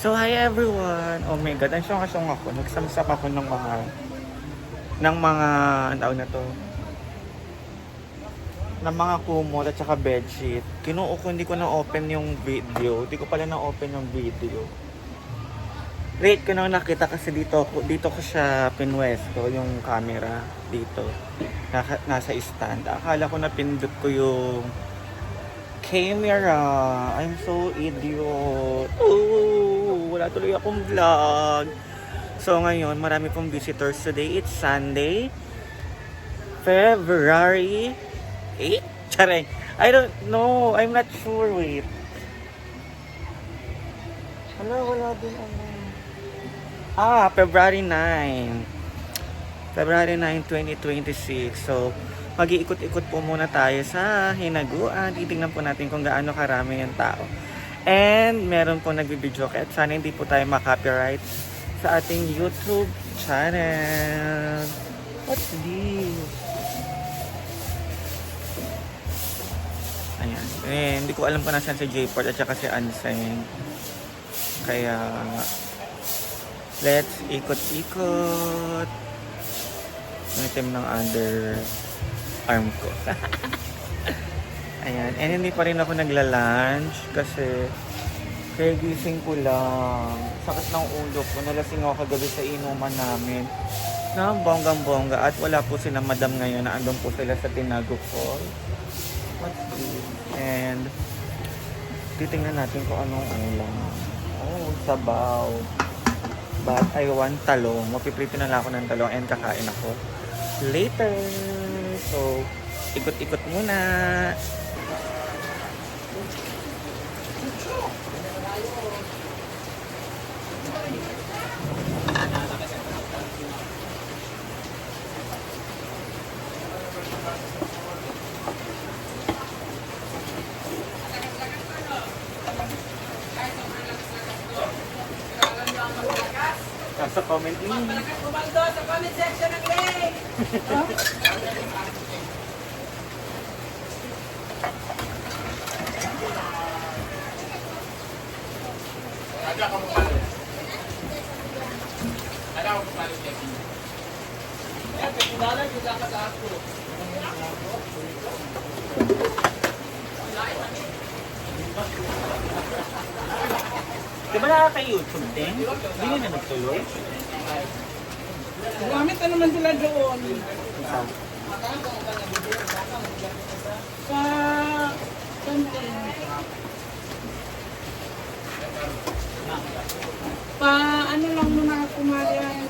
So, hi everyone! Oh my God, ang syong-syong ako. Nagsamsap ako ng mga, ang tawag na to, ng mga kumot at saka bedsheet. Kinuha ko, hindi ko na-open yung video. Hindi ko pala na-open yung video. Late ko nang nakita kasi dito ko siya pinwesto, yung camera dito. Nasa stand. Akala ko napindot ko yung camera. I'm so idiot. Ooh, wala tuloy akong vlog. So ngayon, marami pong visitors today. It's Sunday, February 8? Charing. I don't know. I'm not sure. Wait. Wala din ano. February 9. February 9, 2026. So, mag-iikot-ikot po muna tayo sa hinaguan. Titingnan po natin kung gaano karami yung tao. And meron po nagbibideo at sana hindi po tayo ma-copyright sa ating YouTube channel. What's this? Ayan. Hindi ko alam kung nasan si J-Port at saka si Anseng. Kaya, let's ikot-ikot. Ang itim ng under arm ko. Ayan. And hindi pa rin ako nagla-lunch kasi gising ko lang. Sakit ng ulo ko. Nalasing ako kagabi sa inuman namin na bonggang-bongga at wala po sila madam ngayon na andun po sila sa Tinago Falls. What's this? And titingnan natin kung anong ulam. Sabaw. But I want talong. Mapiprito na lang ako ng talong and kakain ako later. So, ikot-ikot muna. Sa comment ni. Kumaldo sa comment section ng link. Ada kamu malu. Ada kamu malu jadi. Ya, ketinggalan juga kata aku. Diba nakaka-YouTube din? Hindi na nagtuloy? Gamit na naman sila doon. Sa something. Ano lang muna ako kumarihan.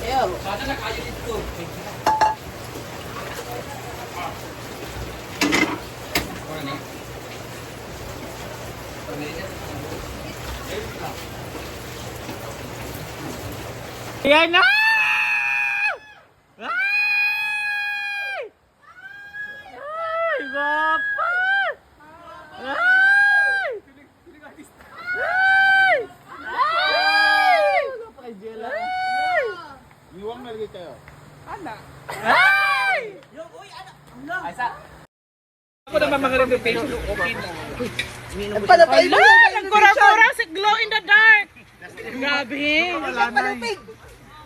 Ayaw. Sana na kayo dito. Yan na! Ay, guwapa! Ay! Ay! Iwang na lagi kayo. Ay! Ako naman mga renovation, okay na. Nagkurang-kurang si glow in the dark. Grabe.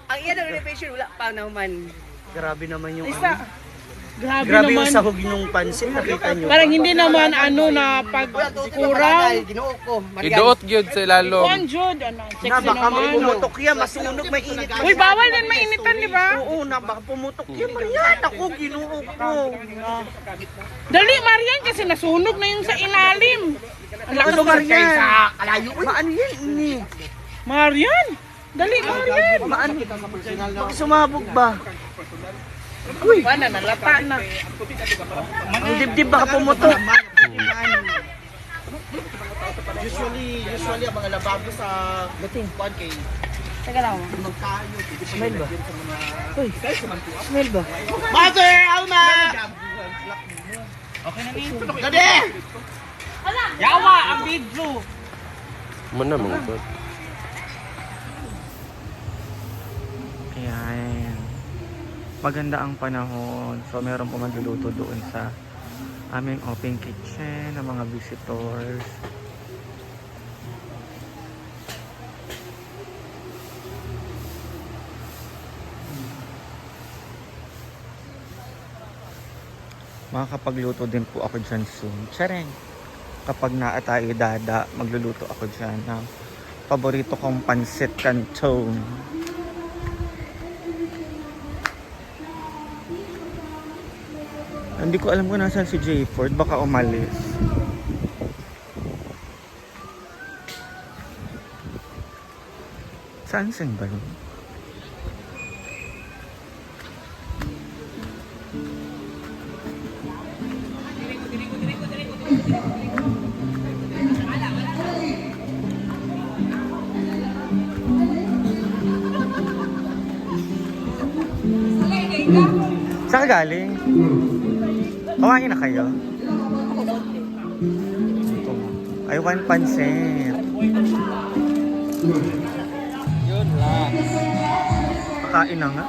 Ang iyan ng renovation, wala pa naman. Grabe naman yung Isa. Grabe Grabe yung naman. sahog ng pansit, nakita nyo. Parang hindi naman na pagkurang. Ginoo ko. Iduot gyud sa ilalom. One Jud, ano, sexy Na baka naman. pumutok yan, masunog, may init. Uy, bawal din mainitan, di ba? Oo, na baka pumutok yan. Marian, ako, ginoo ko. Dali, Marian, kasi nasunog na yung sa ilalim. Ano, Marian? Maano yan, ini? Marian! Dali, Marian! Maano? Baka sumabog ba? Uy! Wala, nalata na. Ang dibdib baka pumutok. Usually ang mga lababo sa 1K. Teka lang. Smell ba? Uy, smell ba? Mother, Alma! Okay na niyo. Dade! Yawa ang video. Mana mong Ayan. Maganda ang panahon. So, meron po magluluto doon sa aming open kitchen ng mga visitors. Makakapagluto din po ako dyan soon. Tsareng! Kapag tayo dada, magluluto ako dyan ng paborito kong pansit canton. Hindi ko alam kung nasaan si Jayford. Baka umalis. Saan ba yun? Saan ka galing? Kumain na kayo? Ito. I want pansit. Yun lang. Pakain na nga.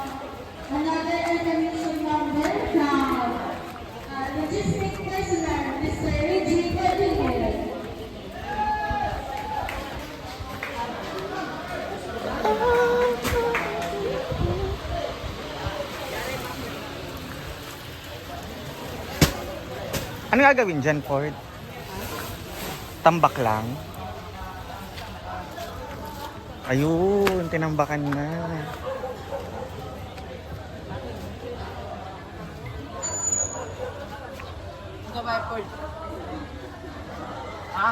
Ano gagawin dyan, Ford? Tambak lang? Ayun, tinambakan na. Ito ba, Ford? Ha?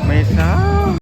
May sa